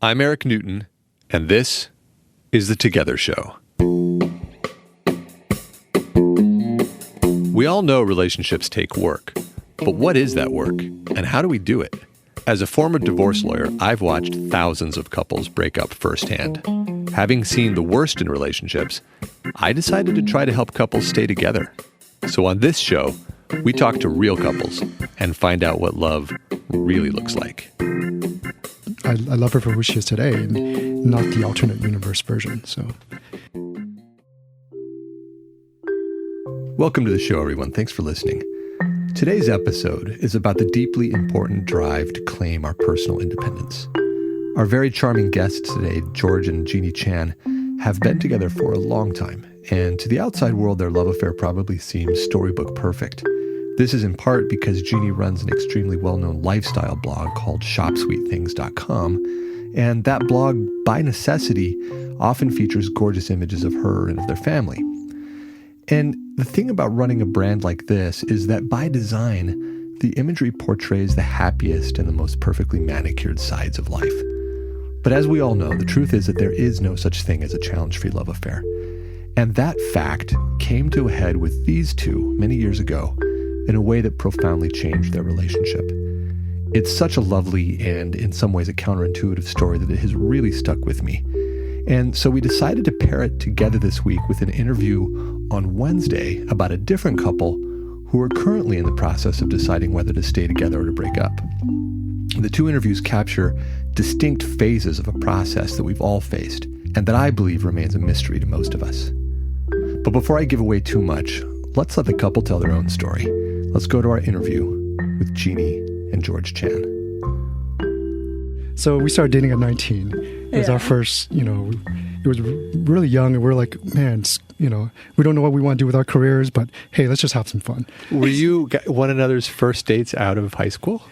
I'm Eric Newton, and this is The Together Show. We all know relationships take work, but what is that work, and how do we do it? As a former divorce lawyer, I've watched thousands of couples break up firsthand. Having seen the worst in relationships, I decided to try to help couples stay together. So on this show, we talk to real couples and find out what love really looks like. I love her for who she is today, and not the alternate universe version. So, welcome to the show, everyone. Thanks for listening. Today's episode is about the deeply important drive to claim our personal independence. Our very charming guests today, George and Jeanne Chan, have been together for a long time, and to the outside world, their love affair probably seems storybook perfect. This is in part because Jeanne runs an extremely well-known lifestyle blog called shopsweetthings.com, and that blog, by necessity, often features gorgeous images of her and of their family. And the thing about running a brand like this is that by design, the imagery portrays the happiest and the most perfectly manicured sides of life. But as we all know, the truth is that there is no such thing as a challenge-free love affair. And that fact came to a head with these two many years ago in a way that profoundly changed their relationship. It's such a lovely and, in some ways, a counterintuitive story that it has really stuck with me. And so we decided to pair it together this week with an interview on Wednesday about a different couple who are currently in the process of deciding whether to stay together or to break up. The two interviews capture distinct phases of a process that we've all faced and that I believe remains a mystery to most of us. But before I give away too much, let's let the couple tell their own story. Let's go to our interview with Jeanne and George Chan. so we started dating at 19. It was our first, it was really young, and we're like, man, we don't know what we want to do with our careers, but hey, let's just have some fun. Were you one another's first dates out of high school?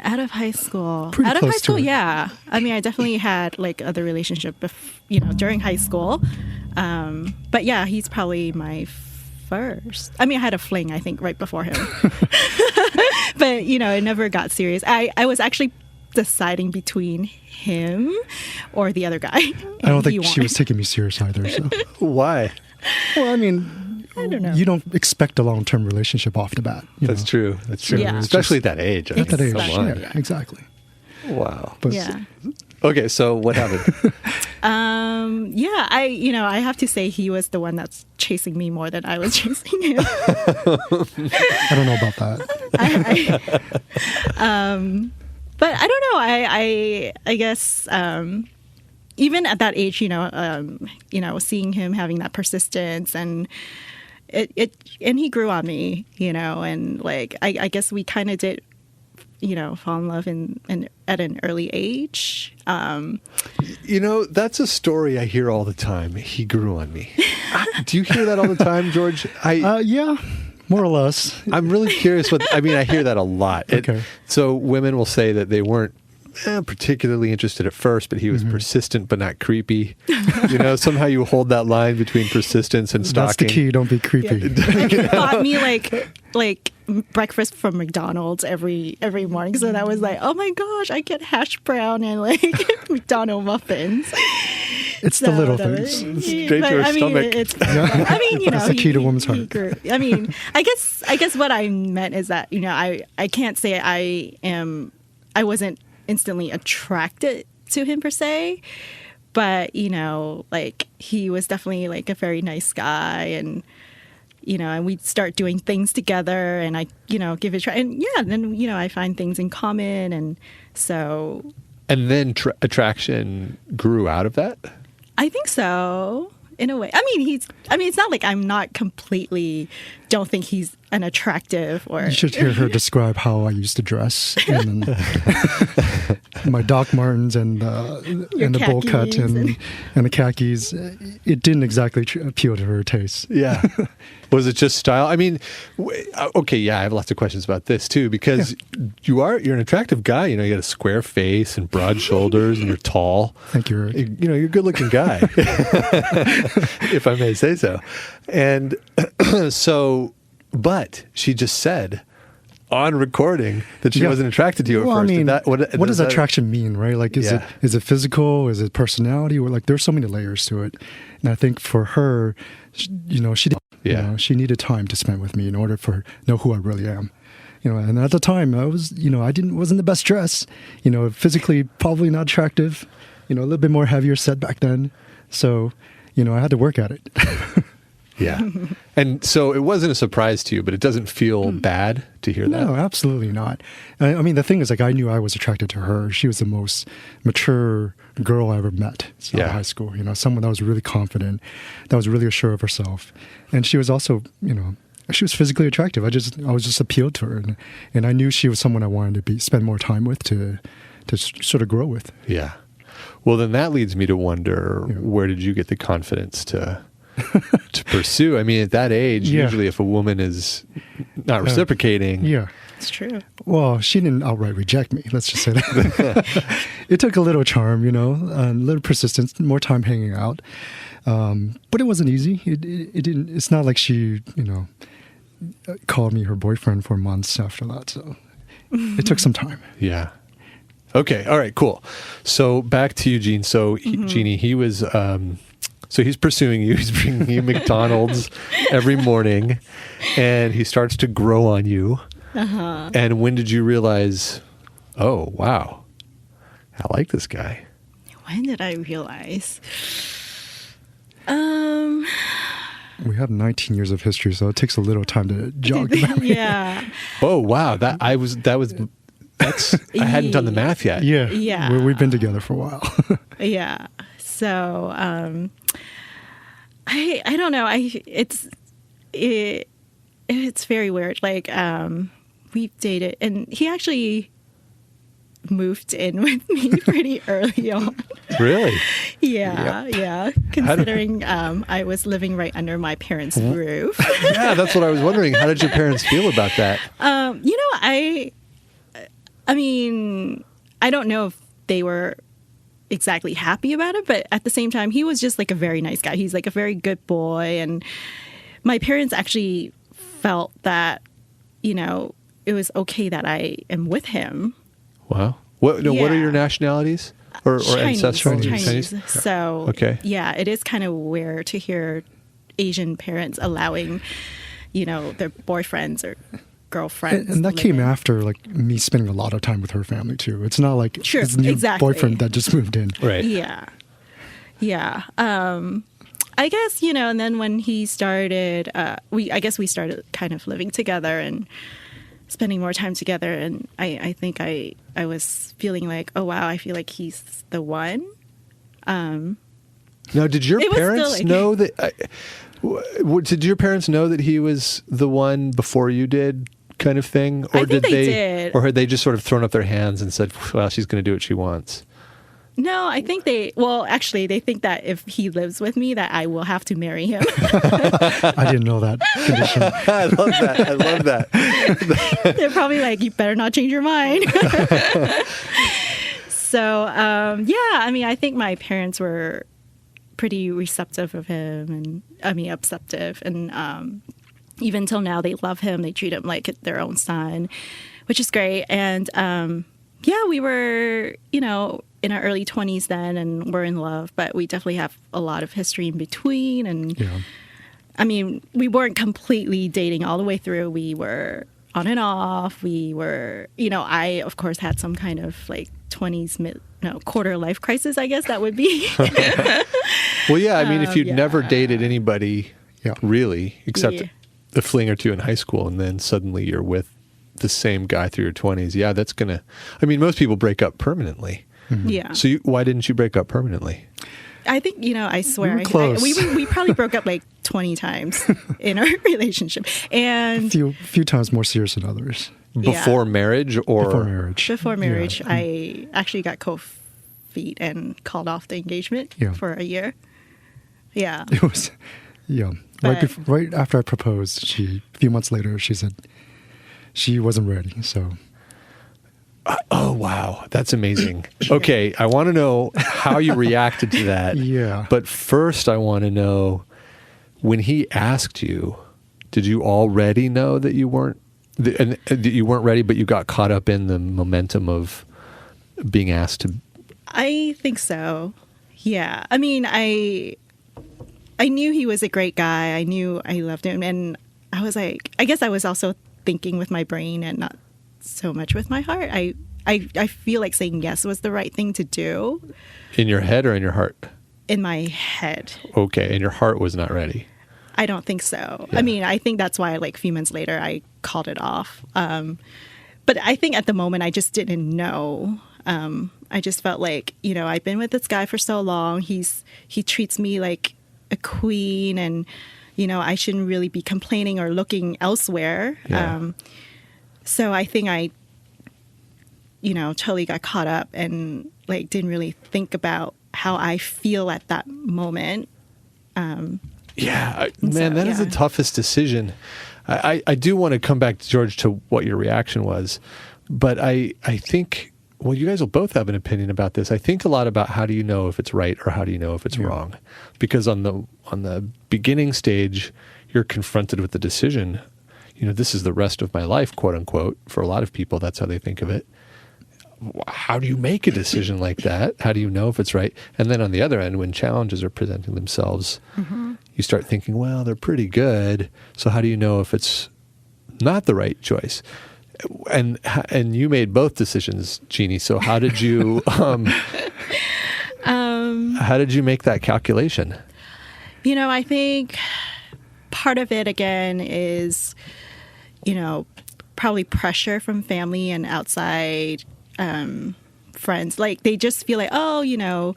Out of high school. Pretty out of close high school, to it. yeah. I mean, I definitely had like other relationship, during high school. But yeah, he's probably my first. I mean, I had a fling, I think, right before him. But, it never got serious. I was actually deciding between him or the other guy. I don't think she was taking me serious either. So. Why? Well, I mean, I don't know. You don't expect a long-term relationship off the bat. That's true. That's true. Yeah. Especially at that age. At that age, Come on. yeah, exactly. Wow. But Yeah. Okay, so what happened? I have to say he was the one that's chasing me more than I was chasing him. I don't know about that. But I don't know. I guess even at that age, seeing him having that persistence and and he grew on me, and like I guess we kind of did, fall in love at an early age. That's a story I hear all the time. He grew on me. Do you hear that all the time, George? Yeah, more or less. I'm really curious I hear that a lot. Okay. So women will say that they weren't particularly interested at first, but he was persistent but not creepy. Somehow you hold that line between persistence and stalking. That's the key. Don't be creepy. Yeah. And he bought me like breakfast from McDonald's every morning. So that was like, oh my gosh, I get hash brown and like McDonald's muffins. It's the little things. Straight to her stomach. That's the key to woman's heart. I guess what I meant is that, I can't say I wasn't instantly attracted to him per se, but like he was definitely like a very nice guy, and and we'd start doing things together, and I give it a try, and then I find things in common, and so then attraction grew out of that. I think so, in a way. It's not like I'm not completely don't think he's an attractive or... You should hear her describe how I used to dress in my Doc Martens and the bowl cut and the khakis. It didn't exactly appeal to her taste. Yeah. Was it just style? I mean, okay, yeah, I have lots of questions about this too, because you're an attractive guy. You got a square face and broad shoulders, and you're tall. Thank you, Eric. You're a good-looking guy, if I may say so. And so, but she just said, on recording that she wasn't attracted to you at well, first. I mean, what does that attraction mean, right? Like, is it physical? Is it personality? Or like, there's so many layers to it. And I think for her, she she needed time to spend with me in order for her to know who I really am. And at the time I was, wasn't the best dressed, physically probably not attractive, a little bit more heavier set back then. So, I had to work at it. Yeah. And so it wasn't a surprise to you, but it doesn't feel bad to hear that? No, absolutely not. I mean, the thing is, like, I knew I was attracted to her. She was the most mature girl I ever met in high school. Someone that was really confident, that was really assured of herself. And she was also, she was physically attractive. I was just appealed to her. And I knew she was someone I wanted to spend more time with to sort of grow with. Yeah. Well, then that leads me to wonder, where did you get the confidence to pursue? I mean, at that age, usually if a woman is not reciprocating. It's true. Well, she didn't outright reject me. Let's just say that. It took a little charm, a little persistence, more time hanging out. But it wasn't easy. It didn't. It's not like she, called me her boyfriend for months after that. So it took some time. Yeah. Okay. All right. Cool. So back to you, Jeanne. So Jeannie, he was. So he's pursuing you. He's bringing you McDonald's every morning, and he starts to grow on you. Uh-huh. And when did you realize, oh, wow, I like this guy? When did I realize? We have 19 years of history, so it takes a little time to jog. Yeah. Oh, wow. I hadn't done the math yet. Yeah. We've been together for a while. Yeah. So, I don't know. It's very weird. Like, we've dated, and he actually moved in with me pretty early on. Really? Yeah. Considering I was living right under my parents' roof. Yeah, that's what I was wondering. How did your parents feel about that? I mean, I don't know if they were exactly happy about it, but at the same time, he was just like a very nice guy. He's like a very good boy, and my parents actually felt that, it was okay that I am with him. Wow. What are your nationalities or ancestral? Chinese. So, it is kind of weird to hear Asian parents allowing, their boyfriends or girlfriends. And that came after like me spending a lot of time with her family too. It's not like his new boyfriend that just moved in. Right. Yeah. I guess, and then when he started, we started kind of living together and spending more time together. And I think I was feeling like, oh, wow, I feel like he's the one. Now, did your parents know that? Did your parents know that he was the one before you did, kind of thing? Or I think they did. Or had they just sort of thrown up their hands and said, well, she's going to do what she wants? No, I think they think that if he lives with me, that I will have to marry him. I didn't know that condition. I love that. They're probably like, you better not change your mind. So, I mean, I think my parents were pretty receptive of him, and acceptive, and even till now they love him. They treat him like their own son, which is great. And we were in our early 20s then, and we're in love, but we definitely have a lot of history in between. And I mean, we weren't completely dating all the way through. We were on and off. We were, I of course had some kind of like 20s quarter life crisis, I guess that would be. Well, yeah, I mean, if you'd never dated anybody really, except a fling or two in high school, and then suddenly you're with the same guy through your 20s, that's gonna, I mean, most people break up permanently. Mm-hmm. Yeah. So why didn't you break up permanently? I think, I swear, we probably broke up like 20 times in our relationship. And a few times more serious than others. Before marriage or? Before marriage. Before marriage. Yeah. I actually got cold feet and called off the engagement for a year. Yeah. It was, right after I proposed, a few months later, she said she wasn't ready, so... Oh, wow. That's amazing. Okay, I want to know how you reacted to that. Yeah. But first, I want to know, when he asked you, did you already know that you weren't And you weren't ready, but you got caught up in the momentum of being asked to. I think so. Yeah. I mean, I knew he was a great guy. I knew I loved him. And I was like, I guess I was also thinking with my brain and not so much with my heart. I feel like saying yes was the right thing to do. In your head or in your heart? In my head. Okay. And your heart was not ready. I don't think so. Yeah. I mean, I think that's why like a few months later I called it off. But I think at the moment I just didn't know. I just felt like, I've been with this guy for so long. He treats me like a queen, and, I shouldn't really be complaining or looking elsewhere. Yeah. So I think I, totally got caught up and like didn't really think about how I feel at that moment. Yeah, man, that is the toughest decision. I do want to come back, George, to what your reaction was, but I think, well, you guys will both have an opinion about this. I think a lot about how do you know if it's right or how do you know if it's wrong, because on the beginning stage, you're confronted with the decision. This is the rest of my life, quote unquote. For a lot of people, that's how they think of it. How do you make a decision like that? How do you know if it's right? And then on the other end, when challenges are presenting themselves, you start thinking, well, they're pretty good. So how do you know if it's not the right choice? And you made both decisions, Jeannie. So how did you how did you make that calculation? I think part of it again is, probably pressure from family and outside friends. Like they just feel like, oh, you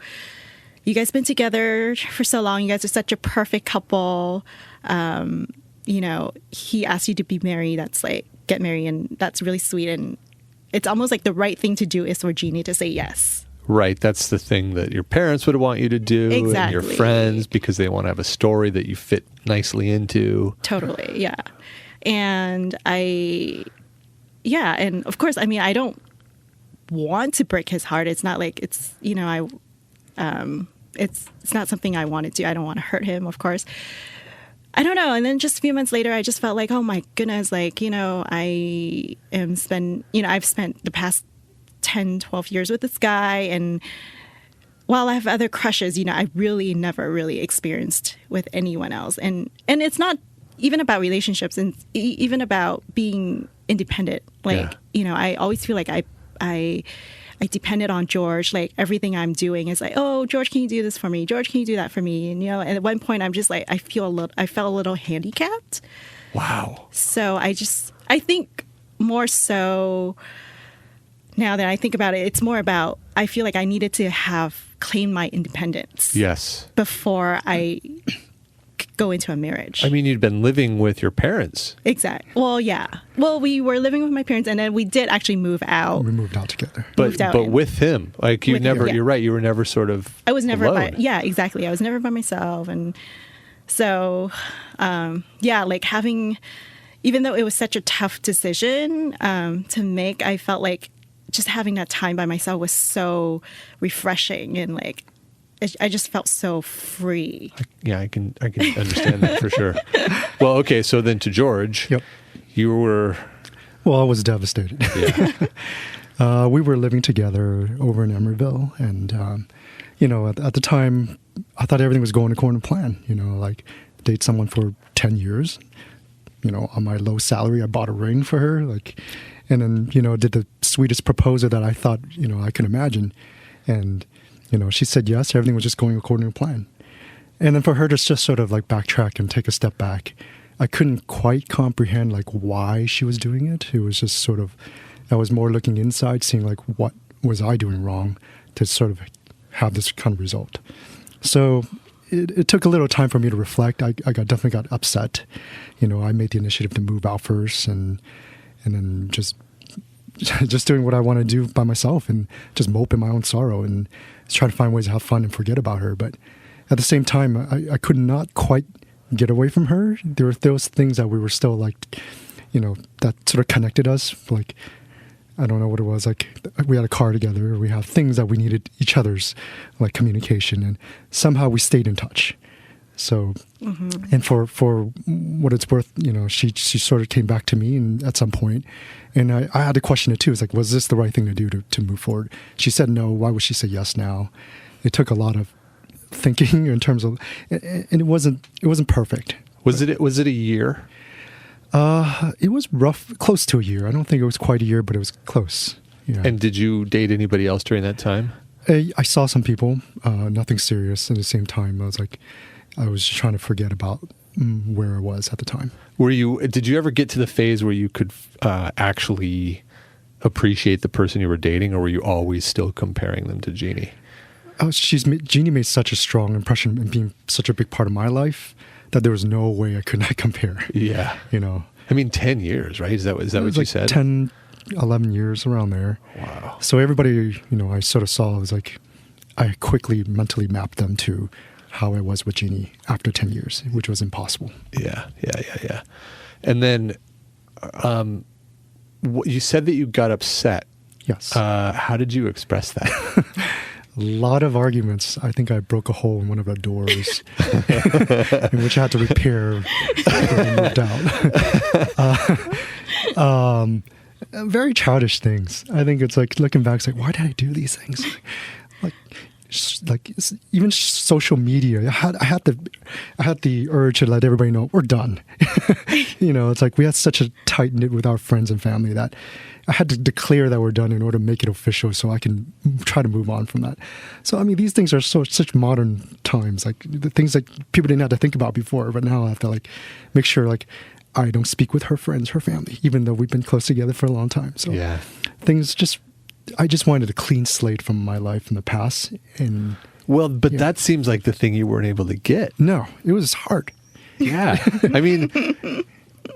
guys been together for so long. You guys are such a perfect couple. He asked you to be married. That's like, get married, and that's really sweet. And it's almost like the right thing to do is for Jeannie to say yes. Right. That's the thing that your parents would want you to do. Exactly. And your friends, because they want to have a story that you fit nicely into. Totally. Yeah. And and of course, I mean, I don't want to break his heart. It's not like it's, it's not something I want to do. I don't want to hurt him, of course. I don't know. And then just a few months later, I just felt like, oh my goodness, like, I've spent the past 10, 12 years with this guy. And while I have other crushes, I really never really experienced with anyone else. And it's not even about relationships and even about being independent. Like, I always feel like I depended on George. Like everything I'm doing is like, oh, George, can you do this for me? George, can you do that for me? And, and at one point I'm just like, I felt a little handicapped. Wow. So I think more so now that I think about it, it's more about, I feel like I needed to claim my independence. Yes. Before I go into a marriage. I mean, you'd been living with your parents. Exactly. Well, yeah. Well, we were living with my parents, and then we did actually move out. We moved out together. But with him. Like you never, you're right, you were never sort of I was never alone. Yeah, exactly. I was never by myself. And so, like even though it was such a tough decision to make, I felt like just having that time by myself was so refreshing, and like, I just felt so free. I can understand that for sure. Well, okay, so then to George, Yep. You were... Well, I was devastated. Yeah. We were living together over in Emeryville, and at the time, I thought everything was going according to plan. Like date someone for 10 years. On my low salary, I bought a ring for her, and then did the sweetest proposal that I thought I could imagine, and. She said yes. Everything was just going according to plan. And then for her to just sort of like backtrack and take a step back, I couldn't quite comprehend like why she was doing it. It was just sort of, I was more looking inside, seeing like what was I doing wrong to sort of have this kind of result. So it took a little time for me to reflect. I definitely got upset. I made the initiative to move out first, and then just doing what I want to do by myself and just mope in my own sorrow and try to find ways to have fun and forget about her. But at the same time, I could not quite get away from her. There were those things that we were still like, that sort of connected us. Like, I don't know what it was. Like we had a car together. We have things that we needed each other's like communication, and somehow we stayed in touch. So, and for what it's worth, she sort of came back to me and at some point, and I had to question it too. It's like, was this the right thing to do to move forward? She said no. Why would she say yes now? It took a lot of thinking in terms of, and it wasn't perfect. Was it a year? It was rough, close to a year. I don't think it was quite a year, but it was close. Yeah. And did you date anybody else during that time? I saw some people, nothing serious. At the same time, I was just trying to forget about where I was at the time. Did you ever get to the phase where you could actually appreciate the person you were dating, or were you always still comparing them to Jeannie? Jeannie made such a strong impression and being such a big part of my life that there was no way I could not compare. Yeah. I mean, 10 years, right? Is that what you said? 10, 11 years, around there. Wow. So everybody, I sort of saw, it was like, I quickly mentally mapped them to how I was with Jeannie after 10 years, which was impossible. Yeah. And then you said that you got upset. Yes. How did you express that? A lot of arguments. I think I broke a hole in one of the doors, in which I had to repair when I moved out. Very childish things. I think it's like, looking back, it's like, why did I do these things? Like even social media. I had the urge to let everybody know we're done. It's like we had such a tight knit with our friends and family that I had to declare that we're done in order to make it official, so I can try to move on from that. So I mean, these things are such modern times, like the things that people didn't have to think about before, but now I have to make sure I don't speak with her friends, her family, even though we've been close together for a long time. So yeah, I just wanted a clean slate from my life in the past. And that seems like the thing you weren't able to get. No, it was hard. Yeah. I mean,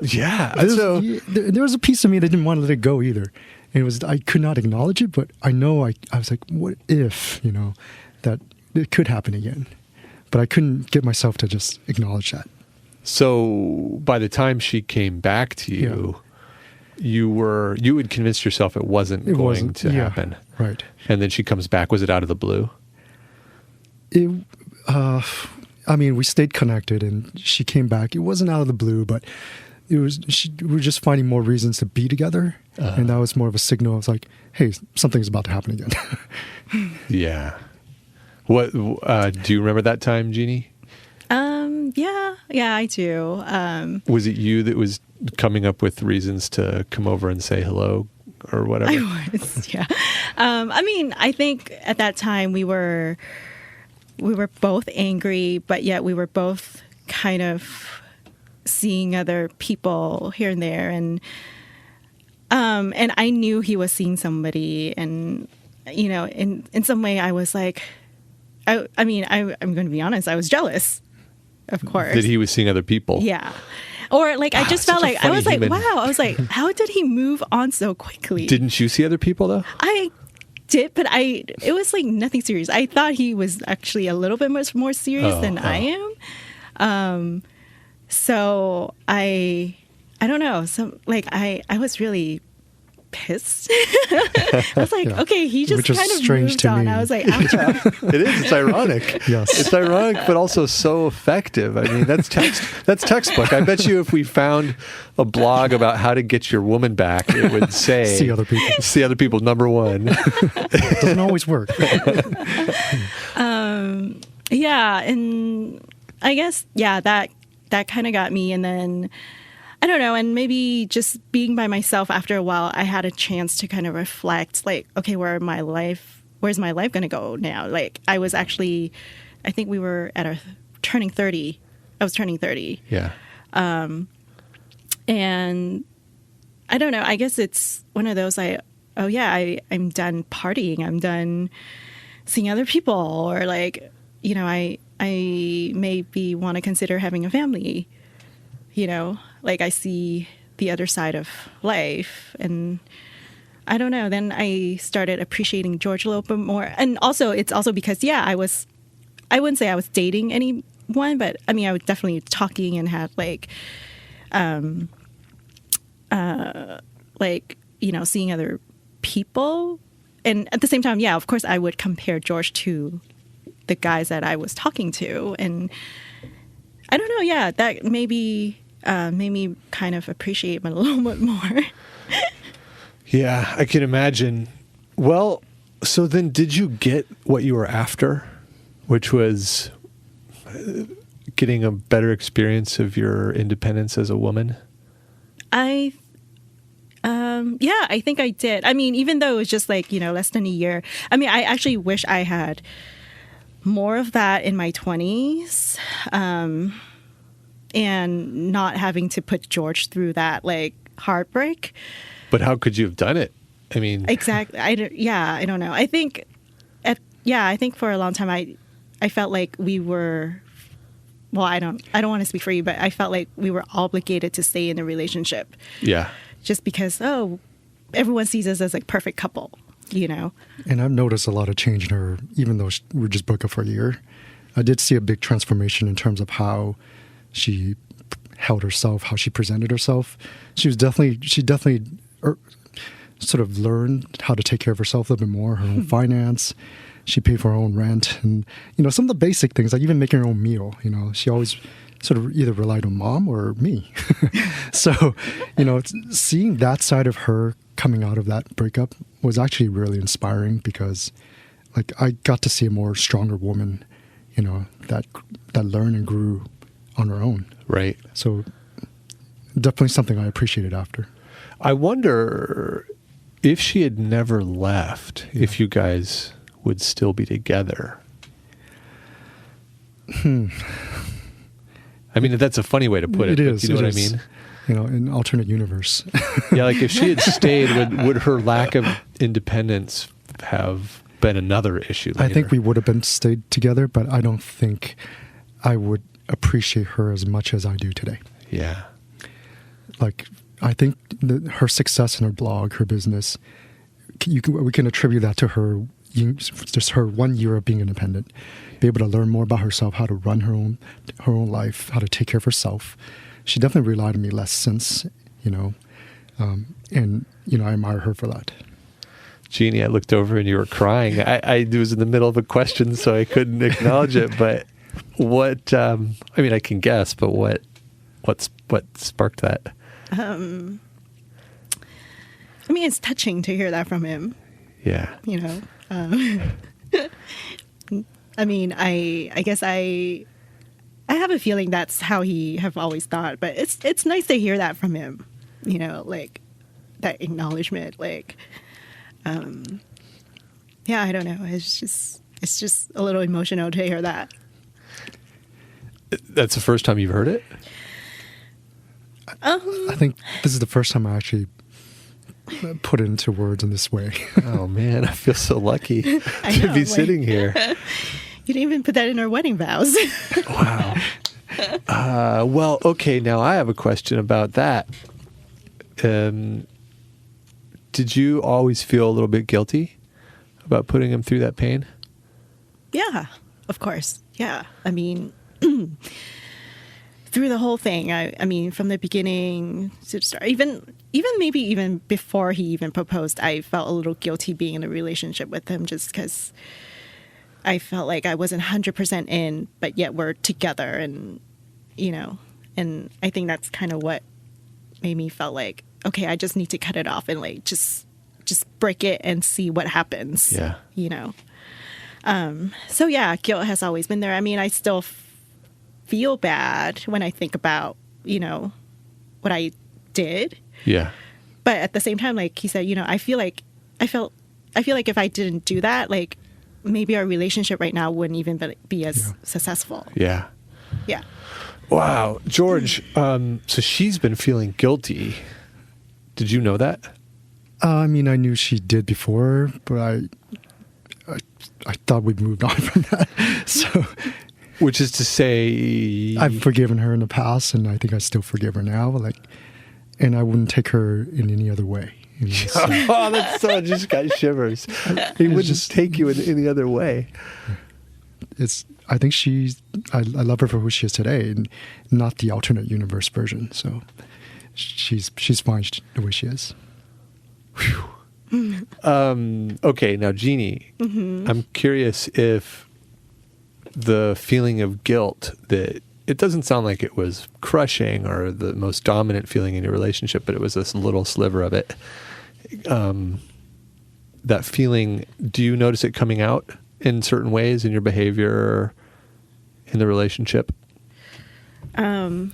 yeah. There was a piece of me that didn't want to let it go either. And I could not acknowledge it, but I know I was like, what if, that it could happen again? But I couldn't get myself to just acknowledge that. So by the time she came back to you, you had convinced yourself it wasn't going to happen. Right. And then she comes back. Was it out of the blue? We stayed connected and she came back. It wasn't out of the blue, but we were just finding more reasons to be together. And that was more of a signal. It's like, hey, something's about to happen again. Yeah. What, do you remember that time, Jeannie? Yeah, I do. Was it you that was coming up with reasons to come over and say hello or whatever? I was, yeah. I think at that time we were both angry, but yet we were both kind of seeing other people here and there, and I knew he was seeing somebody, and in some way I was like, I'm going to be honest, I was jealous. Of course. That he was seeing other people. Yeah. Or I just felt like, I was like, wow. I was like, how did he move on so quickly? Didn't you see other people though? I did, but it was like nothing serious. I thought he was actually a little bit much more serious than I am. So I don't know. I was really pissed. I was like, okay, he just kind of moved on. I was like, ouch. It is. It's ironic. Yes. It's ironic, but also so effective. I mean, that's textbook. I bet you if we found a blog about how to get your woman back, it would say see other people. See other people, number one. It doesn't always work. Yeah, and I guess that kind of got me, and then I don't know, and maybe just being by myself after a while, I had a chance to kind of reflect, like, okay, where's my life going to go now? Like, I think we were at turning 30. I was turning 30. Yeah. And I don't know, I guess it's one of those, I'm done partying. I'm done seeing other people, or I maybe want to consider having a family, I see the other side of life, and I don't know. Then I started appreciating George a little bit more, and it's also because I wouldn't say I was dating anyone, but I was definitely talking and had seeing other people, and at the same time, of course, I would compare George to the guys that I was talking to, and I don't know. Yeah, that maybe made me kind of appreciate him a little bit more. Yeah, I can imagine. Well, so then did you get what you were after, which was getting a better experience of your independence as a woman? Yeah, I think I did. I mean, even though it was just like, less than a year. I mean, I actually wish I had more of that in my 20s, and not having to put George through that like heartbreak. But how could you have done it? I mean, exactly. I don't know. I think for a long time I felt like we were. Well, I don't want to speak for you, but I felt like we were obligated to stay in a relationship. Yeah. Just because, everyone sees us as like perfect couple, And I've noticed a lot of change in her, even though we just broke up for a year. I did see a big transformation in terms of how she held herself, how she presented herself. She definitely sort of learned how to take care of herself a little bit more, her own finance. She paid for her own rent and, some of the basic things, like even making her own meal. She always sort of either relied on mom or me. So, seeing that side of her coming out of that breakup was actually really inspiring because, like, I got to see a more stronger woman, that learned and grew on her own. Right. So, definitely something I appreciated after. I wonder if she had never left, if you guys would still be together. I mean, that's a funny way to put it. It is. You know what I mean? An alternate universe. Yeah, like if she had stayed, would her lack of independence have been another issue later? I think we would have stayed together, but I don't think I would appreciate her as much as I do today. Yeah. Like, I think her success in her blog, her business, we can attribute that to her, just her 1 year of being independent, be able to learn more about herself, how to run her own life, how to take care of herself. She definitely relied on me less since, and I admire her for that. Jeannie, I looked over and you were crying. I was in the middle of a question, so I couldn't acknowledge it. But what? I mean, I can guess, but what sparked that? I mean, it's touching to hear that from him. Yeah. I mean, I guess I have a feeling that's how he have always thought, but it's nice to hear that from him. Like that acknowledgement. Like, yeah, I don't know. It's just a little emotional to hear that. That's the first time you've heard it? I think this is the first time I actually put it into words in this way. Oh man, I feel so lucky to be sitting here. You didn't even put that in our wedding vows. Wow. Well, okay, now I have a question about that. Did you always feel a little bit guilty about putting him through that pain? Yeah, of course. Yeah. I mean, through the whole thing, I mean, from the beginning to the start, maybe even before he even proposed, I felt a little guilty being in a relationship with him just because I felt like I wasn't 100% in, but yet we're together. And, and I think that's kind of what made me felt like, okay, I just need to cut it off and like, just break it and see what happens. Yeah. So yeah, guilt has always been there. I mean, I still feel bad when I think about, what I did. Yeah. But at the same time, like he said, I feel like if I didn't do that, like maybe our relationship right now wouldn't even be as successful. Yeah. Yeah. Wow. George, so she's been feeling guilty. Did you know that? I mean, I knew she did before, but I thought we'd moved on from that. So, which is to say, I've forgiven her in the past, and I think I still forgive her now. Like, and I wouldn't take her in any other way. So. Oh, that's so. I just got shivers. He wouldn't just take you in any other way. I think I love her for who she is today, and not the alternate universe version. So, she's fine the way she is. Whew. Okay, now Jeannie, I'm curious if the feeling of guilt that it doesn't sound like it was crushing or the most dominant feeling in your relationship, but it was this little sliver of it. That feeling, do you notice it coming out in certain ways in your behavior in the relationship? You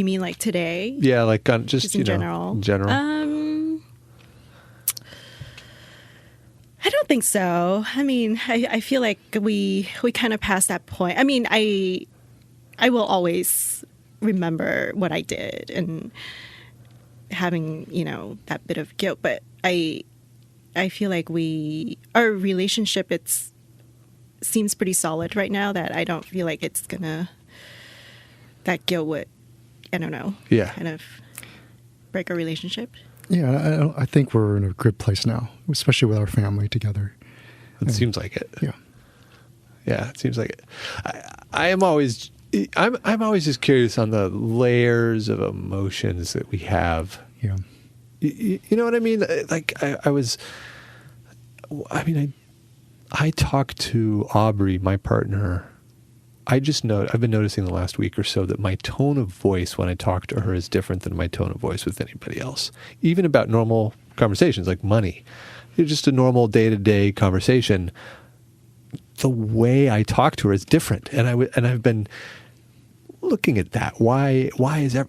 mean like today? Yeah, like just in general. In general. I don't think so. I mean, I feel like we kind of passed that point. I mean, I will always remember what I did and having, that bit of guilt, but I feel like our relationship, seems pretty solid right now, that I don't feel like it's that guilt would, I don't know, kind of break our relationship. Yeah, I think we're in a good place now, especially with our family together. It seems like it. Yeah. Yeah, it seems like it. I'm always just curious on the layers of emotions that we have. Yeah. You know what I mean? Like I talked to Aubrey, my partner. I've been noticing the last week or so that my tone of voice when I talk to her is different than my tone of voice with anybody else. Even about normal conversations like money. It's just a normal day-to-day conversation. The way I talk to her is different. And I've been looking at that. Why is that,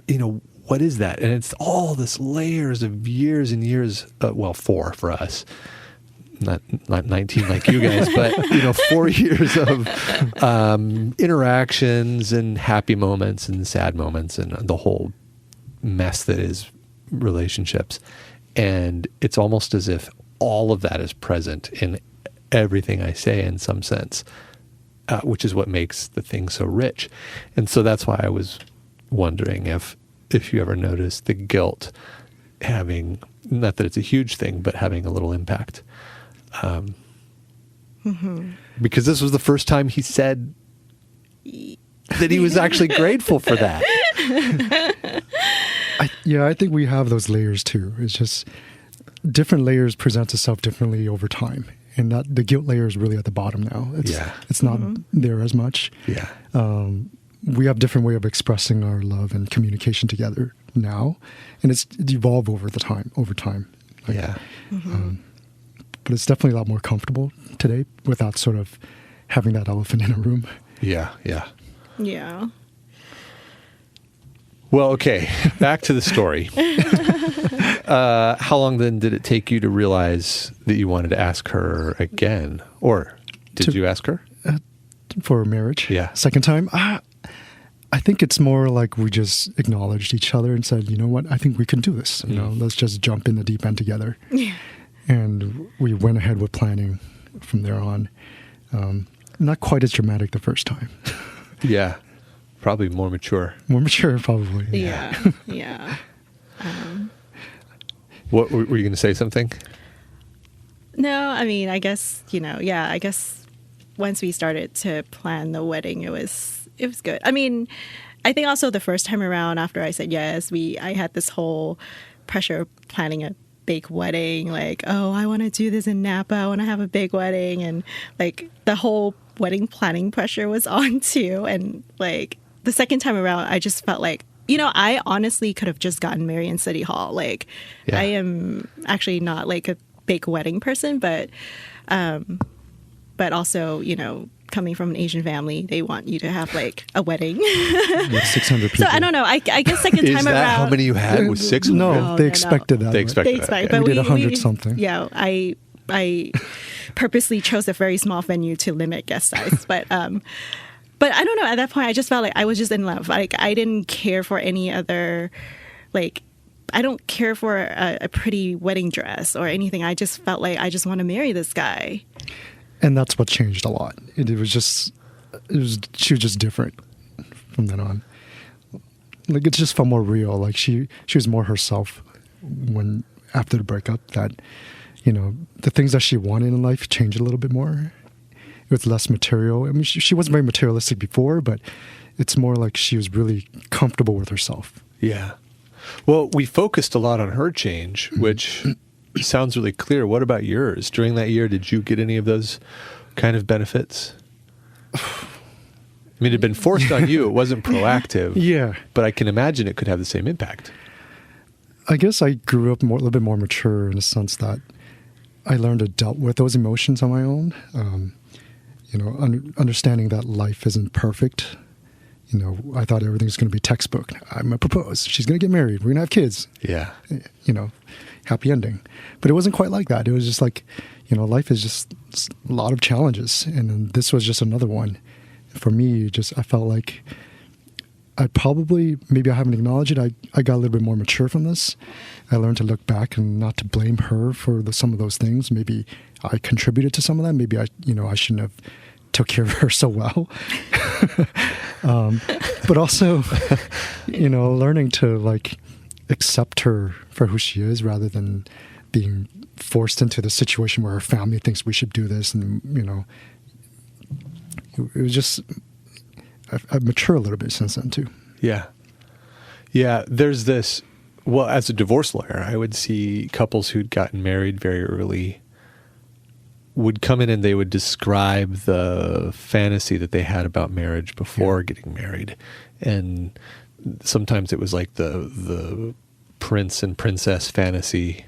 what is that? And it's all this layers of years and years, 4 for us. Not 19 like you guys, but 4 years of interactions and happy moments and sad moments and the whole mess that is relationships. And it's almost as if all of that is present in everything I say in some sense, which is what makes the thing so rich. And so that's why I was wondering if you ever noticed the guilt having, not that it's a huge thing, but having a little impact. Because this was the first time he said that he was actually grateful for that. I think we have those layers too. It's just different layers present itself differently over time. And that the guilt layer is really at the bottom now. It's not there as much. Yeah. We have different way of expressing our love and communication together now. And it's evolved over time. Like, yeah. But it's definitely a lot more comfortable today without sort of having that elephant in a room. Yeah. Yeah. Well, okay. Back to the story. How long then did it take you to realize that you wanted to ask her again? Or did you ask her? For marriage? Yeah. Second time? I think it's more like we just acknowledged each other and said, you know what, I think we can do this. Let's just jump in the deep end together. Yeah. And we went ahead with planning from there on. Not quite as dramatic the first time. Yeah. Probably more mature. More mature, probably. Yeah. What were you going to say? Something? No, I mean, I guess I guess once we started to plan the wedding, it was good. I mean, I think also the first time around after I said yes, I had this whole pressure of planning a big wedding. Like, oh, I want to do this in Napa. I want to have a big wedding, and like the whole wedding planning pressure was on too. And like the second time around, I just felt like, I honestly could have just gotten married in City Hall. Like, I am actually not like a big wedding person, but also, coming from an Asian family, they want you to have like a wedding. 600 people. So I don't know. I guess second time around. Is that how many you had? Was 600? No, they expected that. They expected that. But we did 100 something. Yeah, I purposely chose a very small venue to limit guest size, but I don't know. At that point, I just felt like I was just in love. Like I didn't care for any other, like I don't care for a pretty wedding dress or anything. I just felt like I just want to marry this guy. And that's what changed a lot. She was just different from then on. Like it just felt more real. Like she was more herself after the breakup. That the things that she wanted in life changed a little bit more. It was less material. I mean, she wasn't very materialistic before, but it's more like she was really comfortable with herself. Yeah. Well, we focused a lot on her change, which sounds really clear. What about yours? During that year, did you get any of those kind of benefits? I mean, it had been forced on you. It wasn't proactive. Yeah. But I can imagine it could have the same impact. I guess I grew up a little bit more mature in the sense that I learned to deal with those emotions on my own. Understanding that life isn't perfect. I thought everything's going to be textbook. I'm going to propose. She's going to get married. We're going to have kids. Yeah. Happy ending. But it wasn't quite like that. It was just like, life is just a lot of challenges. And then this was just another one. For me, I felt like maybe I haven't acknowledged it. I got a little bit more mature from this. I learned to look back and not to blame her for some of those things. Maybe I contributed to some of that. Maybe I shouldn't have took care of her so well. But also, learning to accept her for who she is rather than being forced into the situation where her family thinks we should do this. And, it was just, I've matured a little bit since then too. Yeah. Yeah. There's this, well, as a divorce lawyer, I would see couples who'd gotten married very early would come in and they would describe the fantasy that they had about marriage before getting married. And sometimes it was like the prince and princess fantasy.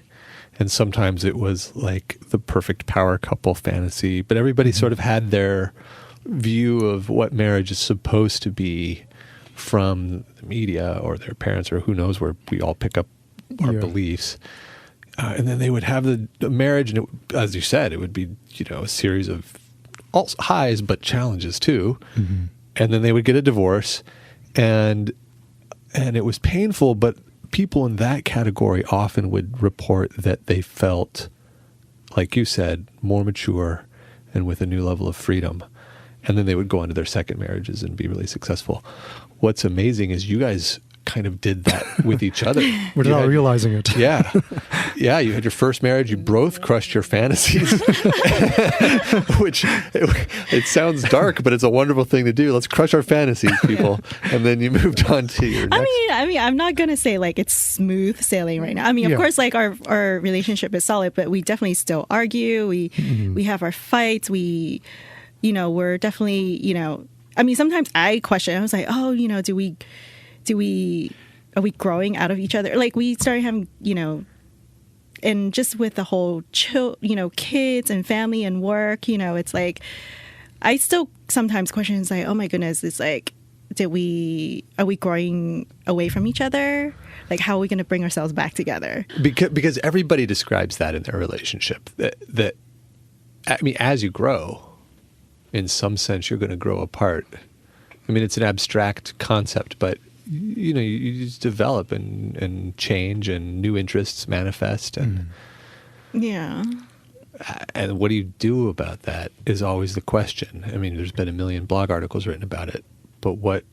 And sometimes it was like the perfect power couple fantasy. But everybody sort of had their view of what marriage is supposed to be from the media or their parents or who knows where we all pick up our beliefs. And then they would have the marriage, and as you said, it would be a series of highs but challenges too. Mm-hmm. And then they would get a divorce, and it was painful. But people in that category often would report that they felt, like you said, more mature and with a new level of freedom. And then they would go on to their second marriages and be really successful. What's amazing is you guys kind of did that with each other. Without realizing it. Yeah. Yeah, you had your first marriage, you both crushed your fantasies. Which, it sounds dark, but it's a wonderful thing to do. Let's crush our fantasies, people. And then you moved on to your next. I mean, I'm not going to say it's smooth sailing right now. I mean, of course, our relationship is solid, but we definitely still argue. We have our fights. We're definitely, I mean, sometimes I question, I was like, oh, are we growing out of each other? We started having, and just with the whole kids and family and work, it's like, I still sometimes question, it's like, oh my goodness, it's like, are we growing away from each other? How are we going to bring ourselves back together? Because everybody describes that in their relationship, that I mean, as you grow, in some sense, you're going to grow apart. I mean, it's an abstract concept, but you just develop and change, and new interests manifest. And and what do you do about that is always the question. I mean, there's been a million blog articles written about it, but what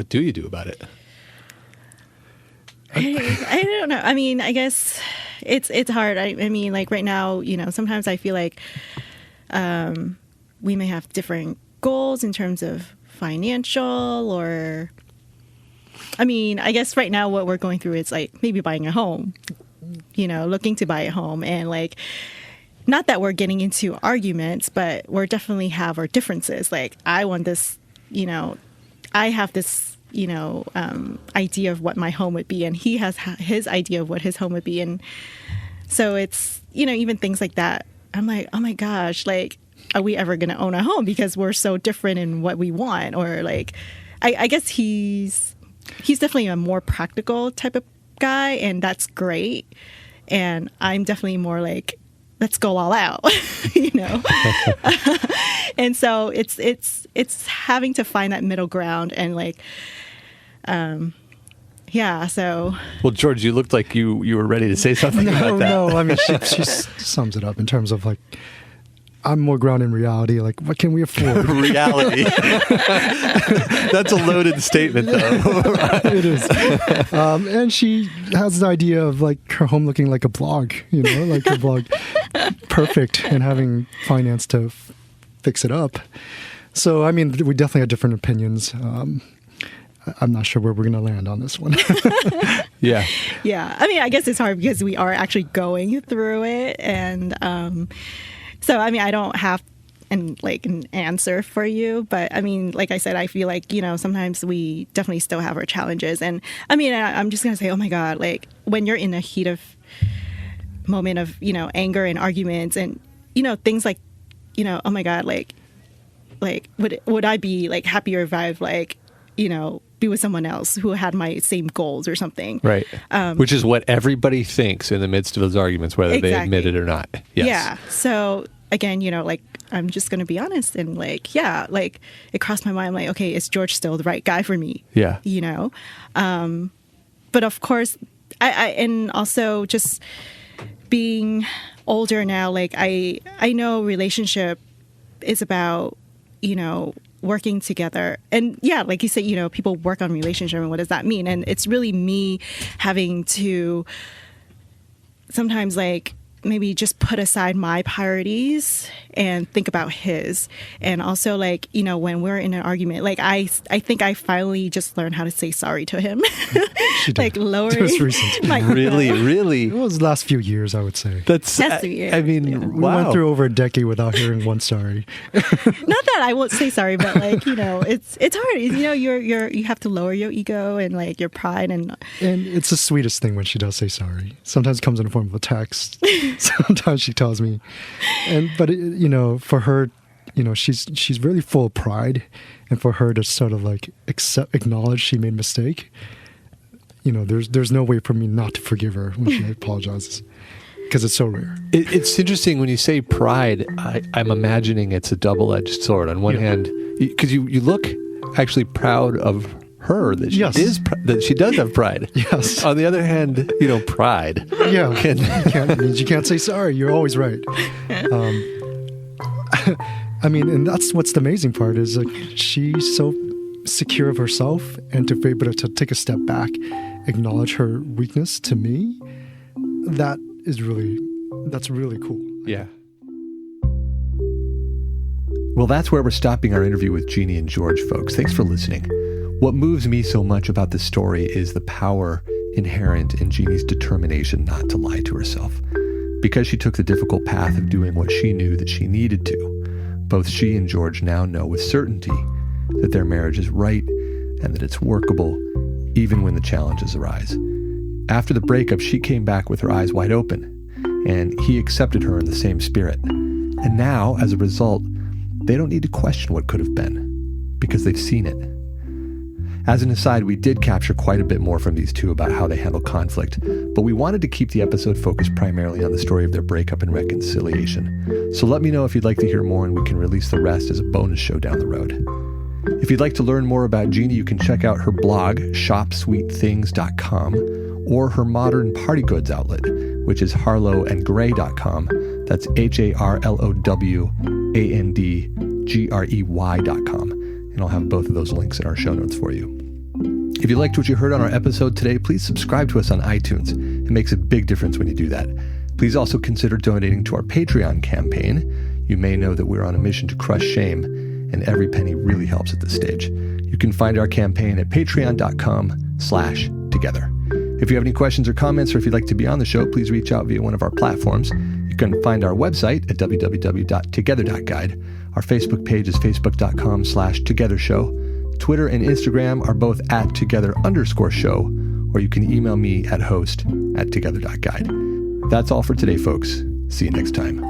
do you do about it? I don't know. I mean, I guess it's hard. I mean, right now, sometimes I feel like we may have different goals in terms of financial, or I mean, I guess right now what we're going through is maybe buying a home, looking to buy a home, and not that we're getting into arguments, but we're definitely have our differences. I want this, I have this, idea of what my home would be, and he has his idea of what his home would be. And so it's, even things like that. I'm like, oh my gosh, are we ever going to own a home because we're so different in what we want? Or I guess he's definitely a more practical type of guy, and that's great. And I'm definitely more let's go all out, And so it's having to find that middle ground, and so. Well, George, you looked like you were ready to say something about that. No, I mean, she sums it up in terms of I'm more grounded in reality. What can we afford? Reality. That's a loaded statement, though. It is. And she has the idea of her home looking like a blog, her blog perfect, and having finance to fix it up. So, I mean, we definitely have different opinions. I'm not sure where we're going to land on this one. Yeah. Yeah. I mean, I guess it's hard because we are actually going through it. And so, I mean, I don't have like an answer for you. But I mean, like I said, I feel like, you know, sometimes we definitely still have our challenges. And I mean, I'm just going to say, oh my God, like when you're in a heat of moment of, you know, anger and arguments and, you know, things like, you know, oh my God, like would I be like happier if I've like, you know, be with someone else who had my same goals or something. Right. Which is what everybody thinks in the midst of those arguments, whether they admit it or not. Yes. Yeah. So again, you know, like, I'm just going to be honest and like, yeah, like it crossed my mind, like, okay, is George still the right guy for me? Yeah. You know? But of course, I and also just being older now, like I know relationship is about, you know, working together. And yeah, like you said, you know, people work on relationship and what does that mean? And it's really me having to sometimes like maybe just put aside my priorities and think about his. And also like, you know, when we're in an argument, like I think I finally just learned how to say sorry to him. Like lowering. It was recent. Like, Really? It was the last few years, I would say. That's weird. I mean, Yeah. We wow. went through over a decade without hearing one sorry. Not that I won't say sorry, but like, you know, it's hard. You know, you have to lower your ego and like your pride and It's the sweetest thing when she does say sorry. Sometimes it comes in the form of a text. Sometimes she tells me. But you know, for her, you know, she's really full of pride, and for her to sort of like acknowledge she made a mistake, you know, there's no way for me not to forgive her when she apologizes, because it's so rare. It's interesting when you say pride. I'm imagining it's a double-edged sword. On one hand, because you look actually proud of her that she that she does have pride. Yes. On the other hand, you know, pride. Yeah. You can't say sorry. You're always right. I mean, and that's what's the amazing part is like she's so secure of herself, and to be able to take a step back, acknowledge her weakness to me, that's really cool. Yeah. Well, that's where we're stopping our interview with Jeanne and George, folks. Thanks for listening. What moves me so much about this story is the power inherent in Jeanne's determination not to lie to herself. Because she took the difficult path of doing what she knew that she needed to, both she and George now know with certainty that their marriage is right and that it's workable, even when the challenges arise. After the breakup, she came back with her eyes wide open, and he accepted her in the same spirit. And now, as a result, they don't need to question what could have been, because they've seen it. As an aside, we did capture quite a bit more from these two about how they handle conflict, but we wanted to keep the episode focused primarily on the story of their breakup and reconciliation. So let me know if you'd like to hear more, and we can release the rest as a bonus show down the road. If you'd like to learn more about Jeanne, you can check out her blog, shopsweetthings.com, or her modern party goods outlet, which is harlowandgrey.com. That's HARLOWANDGREY.com. And I'll have both of those links in our show notes for you. If you liked what you heard on our episode today, please subscribe to us on iTunes. It makes a big difference when you do that. Please also consider donating to our Patreon campaign. You may know that we're on a mission to crush shame, and every penny really helps at this stage. You can find our campaign at patreon.com/together. If you have any questions or comments, or if you'd like to be on the show, please reach out via one of our platforms. You can find our website at www.together.guide. Our Facebook page is facebook.com/togethershow. Twitter and Instagram are both @together_show, or you can email me at host@together.guide. That's all for today, folks. See you next time.